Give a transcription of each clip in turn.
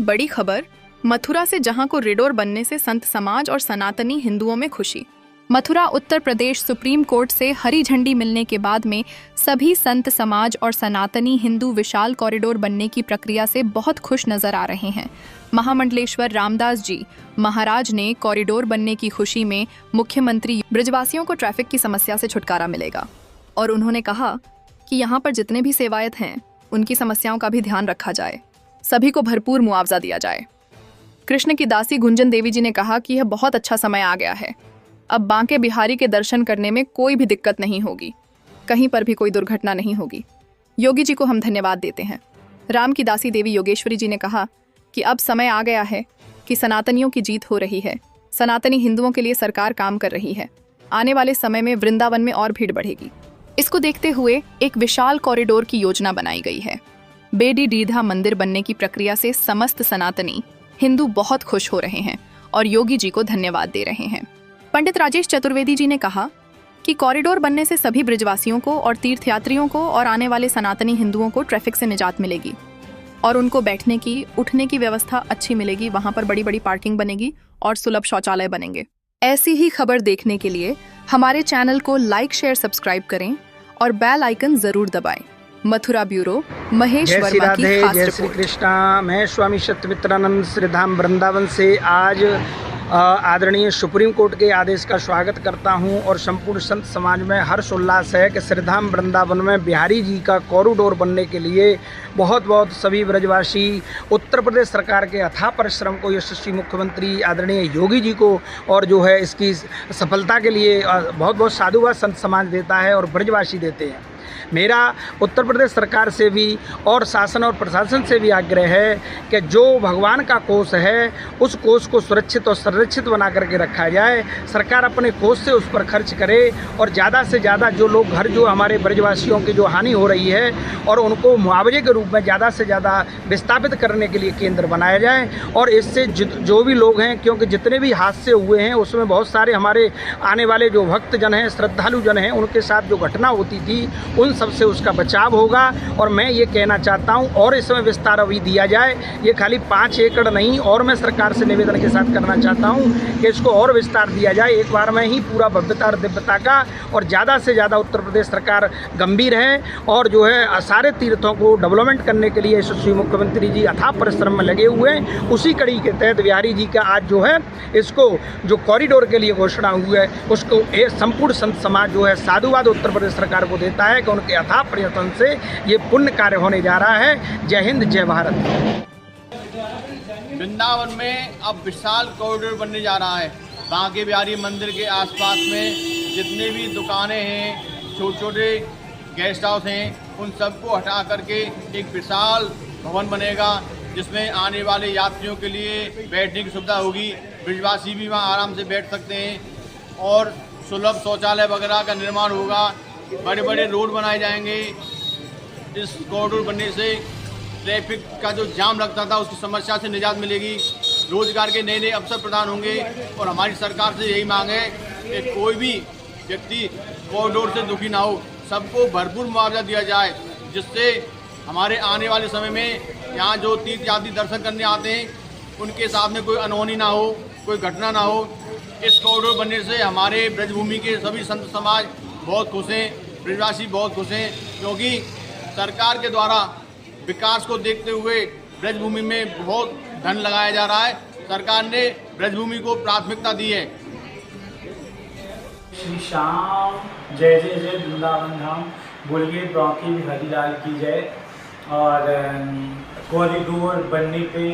बड़ी खबर, मथुरा से जहां को कॉरिडोर बनने से संत समाज और सनातनी हिंदुओं में खुशी। मथुरा उत्तर प्रदेश सुप्रीम कोर्ट से हरी झंडी मिलने के बाद में सभी संत समाज और सनातनी हिंदू विशाल कॉरिडोर बनने की प्रक्रिया से बहुत खुश नजर आ रहे हैं। महामंडलेश्वर रामदास जी महाराज ने कॉरिडोर बनने की खुशी में मुख्यमंत्री ब्रजवासियों को ट्रैफिक की समस्या से छुटकारा मिलेगा और उन्होंने कहा कि यहाँ पर जितने भी सेवायत हैं उनकी समस्याओं का भी ध्यान रखा जाए, सभी को भरपूर मुआवजा दिया जाए। कृष्ण की दासी गुंजन देवी जी ने कहा कि यह बहुत अच्छा समय आ गया है, अब बांके बिहारी के दर्शन करने में कोई भी दिक्कत नहीं होगी, कहीं पर भी कोई दुर्घटना नहीं होगी। योगी जी को हम धन्यवाद देते हैं। राम की दासी देवी योगेश्वरी जी ने कहा कि अब समय आ गया है कि सनातनियों की जीत हो रही है, सनातनी हिंदुओं के लिए सरकार काम कर रही है, आने वाले समय में वृंदावन में और भीड़ बढ़ेगी। इसको देखते हुए एक विशाल कॉरिडोर की योजना बनाई गई है। बेडी दीर्घा मंदिर बनने की प्रक्रिया से समस्त सनातनी हिंदू बहुत खुश हो रहे हैं और योगी जी को धन्यवाद दे रहे हैं। पंडित राजेश चतुर्वेदी जी ने कहा कि कॉरिडोर बनने से सभी ब्रजवासियों को और तीर्थयात्रियों को और आने वाले सनातनी हिंदुओं को ट्रैफिक से निजात मिलेगी और उनको बैठने की, उठने की व्यवस्था अच्छी मिलेगी। वहां पर बड़ी बड़ी पार्किंग बनेगी और सुलभ शौचालय बनेंगे। ऐसी ही खबर देखने के लिए हमारे चैनल को लाइक, शेयर, सब्सक्राइब करें और बेल आइकन जरूर दबाएं। मथुरा ब्यूरो, महेश वर्मा की खास जय श्री कृष्णा। मैं स्वामी सत्यमित्रानंद श्रीधाम वृंदावन से आज आदरणीय सुप्रीम कोर्ट के आदेश का स्वागत करता हूं और संपूर्ण संत समाज में हर्ष उल्लास है कि श्रीधाम वृंदावन में बिहारी जी का कॉरिडोर बनने के लिए बहुत बहुत सभी ब्रजवासी उत्तर प्रदेश सरकार के अथाह परिश्रम को, यशस्वी मुख्यमंत्री आदरणीय योगी जी को और जो है इसकी सफलता के लिए बहुत बहुत साधुवाद संत समाज देता है और ब्रजवासी देते हैं। मेरा उत्तर प्रदेश सरकार से भी और शासन और प्रशासन से भी आग्रह है कि जो भगवान का कोष है उस कोष को सुरक्षित और संरक्षित बना करके रखा जाए। सरकार अपने कोष से उस पर खर्च करे और ज़्यादा से ज़्यादा जो लोग घर, जो हमारे ब्रजवासियों की जो हानि हो रही है और उनको मुआवजे के रूप में ज़्यादा से ज़्यादा विस्थापित करने के लिए केंद्र बनाया जाए। और इससे जो भी लोग हैं, क्योंकि जितने भी हादसे हुए हैं उसमें बहुत सारे हमारे आने वाले जो भक्तजन हैं, श्रद्धालु जन हैं, उनके साथ जो घटना होती थी उन सबसे उसका बचाव होगा। और मैं ये कहना चाहता हूँ और इसमें विस्तार अभी दिया जाए, ये खाली 5 एकड़ नहीं, और मैं सरकार से निवेदन के साथ करना चाहता हूँ कि इसको और विस्तार दिया जाए। एक बार में ही पूरा भव्यता और दिव्यता का और ज़्यादा से ज़्यादा उत्तर प्रदेश सरकार गंभीर है और जो है सारे तीर्थों को डेवलपमेंट करने के लिए यशस्वी मुख्यमंत्री जी अथाह परिश्रम में लगे हुए हैं। उसी कड़ी के तहत बिहारी जी का आज जो है इसको जो कॉरिडोर के लिए घोषणा हुई है उसको संपूर्ण संत समाज जो है साधुवाद उत्तर प्रदेश सरकार को देता है कि उनके अथाह प्रयत्न से ये पुण्य कार्य होने जा रहा है। जय हिंद, जय भारत। वृंदावन में अब विशाल कॉरिडोर बनने जा रहा है। बांके बिहारी मंदिर के आसपास में जितने भी दुकानें हैं, छोटे छोटे गेस्ट हाउस हैं, उन सबको हटा करके एक विशाल भवन बनेगा जिसमें आने वाले यात्रियों के लिए बैठने की सुविधा होगी। ब्रजवासी भी वहाँ आराम से बैठ सकते हैं और सुलभ शौचालय वगैरह का निर्माण होगा। बड़े बड़े रोड बनाए जाएंगे। इस कॉरिडोर बनने से ट्रैफिक का जो जाम लगता था उसकी समस्या से निजात मिलेगी, रोजगार के नए नए अवसर प्रदान होंगे। और हमारी सरकार से यही मांग है कि कोई भी व्यक्ति कॉरिडोर से दुखी ना हो, सबको भरपूर मुआवजा दिया जाए, जिससे हमारे आने वाले समय में यहाँ जो तीर्थयात्री दर्शन करने आते हैं उनके साथ में कोई अनहोनी ना हो, कोई घटना ना हो। इस कॉरिडोर बनने से हमारे ब्रजभूमि के सभी संत समाज बहुत खुश हैं, ब्रजवासी बहुत खुश हैं, क्योंकि सरकार के द्वारा विकास को देखते हुए ब्रजभूमि में बहुत धन लगाया जा रहा है। सरकार ने ब्रजभूमि को प्राथमिकता दी है। श्री श्याम जय जय जय वृंदावन धाम, बोलिए बांके बिहारी लाल की जय। और कॉरिडोर बनने पे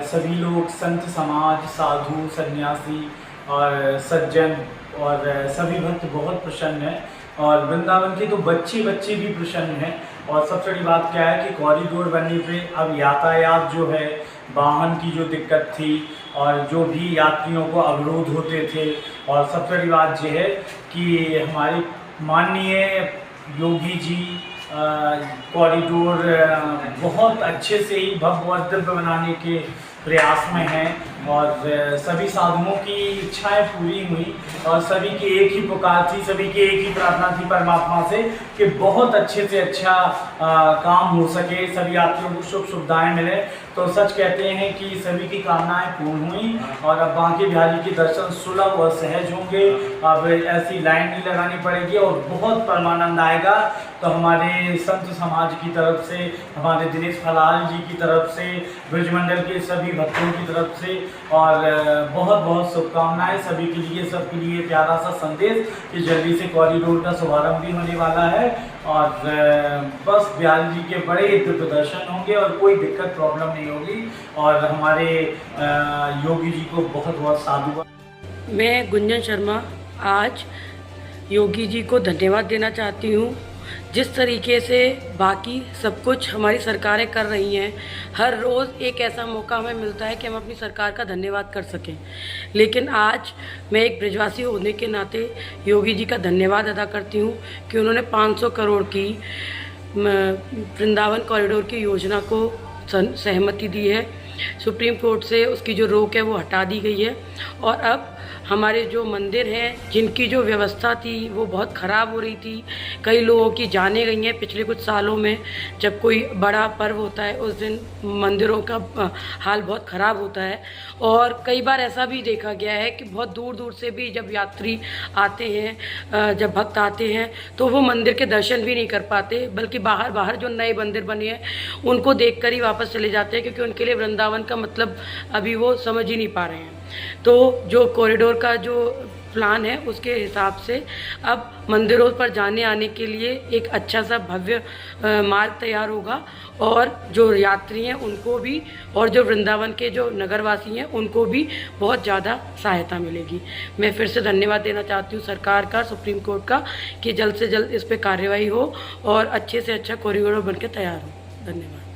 सभी लोग, संत समाज, साधु, सन्यासी और सज्जन और सभी भक्त बहुत प्रसन्न हैं और वृंदावन के तो बच्चे भी प्रसन्न हैं। और सबसे बड़ी बात क्या है कि कॉरिडोर बनने पे अब यातायात जो है, वाहन की जो दिक्कत थी और जो भी यात्रियों को अवरोध होते थे, और सबसे बड़ी बात यह है कि हमारे माननीय योगी जी कॉरिडोर बहुत अच्छे से ही भव्य और दिव्य बनाने के प्रयास में हैं। और सभी साधुओं की इच्छाएं पूरी हुई और सभी की एक ही पुकार थी, सभी की एक ही प्रार्थना थी परमात्मा से कि बहुत अच्छे से अच्छा काम हो सके, सभी यात्रियों को सुख सुविधाएं मिले। तो सच कहते हैं कि सभी की कामनाएं पूर्ण हुई और अब बांके बिहारी के दर्शन सुलभ और सहज होंगे। अब ऐसी लाइन नहीं लगानी पड़ेगी और बहुत परमानंद आएगा। तो हमारे संत समाज की तरफ से, हमारे दिनेश फलाल जी की तरफ से, ब्रजमंडल के सभी भक्तों की तरफ से और बहुत बहुत शुभकामनाएं सभी के लिए। सबके लिए प्यारा सा संदेश कि जल्दी से कॉरिडोर का शुभारंभ भी होने वाला है और बस बिहारी जी के बड़े दिव्य दर्शन होंगे और कोई दिक्कत प्रॉब्लम नहीं होगी। और हमारे योगी जी को बहुत बहुत साधुवाद। मैं गुंजन शर्मा आज योगी जी को धन्यवाद देना चाहती हूँ। जिस तरीके से बाकी सब कुछ हमारी सरकारें कर रही हैं, हर रोज़ एक ऐसा मौका हमें मिलता है कि हम अपनी सरकार का धन्यवाद कर सकें, लेकिन आज मैं एक ब्रजवासी होने के नाते योगी जी का धन्यवाद अदा करती हूँ कि उन्होंने 500 करोड़ की वृंदावन कॉरिडोर की योजना को सहमति दी है। सुप्रीम कोर्ट से उसकी जो रोक है वो हटा दी गई है और अब हमारे जो मंदिर हैं जिनकी जो व्यवस्था थी वो बहुत ख़राब हो रही थी, कई लोगों की जानें गई हैं पिछले कुछ सालों में। जब कोई बड़ा पर्व होता है उस दिन मंदिरों का हाल बहुत ख़राब होता है और कई बार ऐसा भी देखा गया है कि बहुत दूर दूर से भी जब यात्री आते हैं, जब भक्त आते हैं तो वो मंदिर के दर्शन भी नहीं कर पाते, बल्कि बाहर जो नए मंदिर बने हैं उनको देखकर ही वापस चले जाते हैं, क्योंकि उनके लिए वृंदावन का मतलब अभी वो समझ ही नहीं पा रहे हैं। तो जो कॉरिडोर का जो प्लान है उसके हिसाब से अब मंदिरों पर जाने आने के लिए एक अच्छा सा भव्य मार्ग तैयार होगा और जो यात्री हैं उनको भी और जो वृंदावन के जो नगरवासी हैं उनको भी बहुत ज़्यादा सहायता मिलेगी। मैं फिर से धन्यवाद देना चाहती हूँ सरकार का, सुप्रीम कोर्ट का, कि जल्द से जल्द इस पर कार्रवाई हो और अच्छे से अच्छा कॉरिडोर बनकर तैयार हो। धन्यवाद।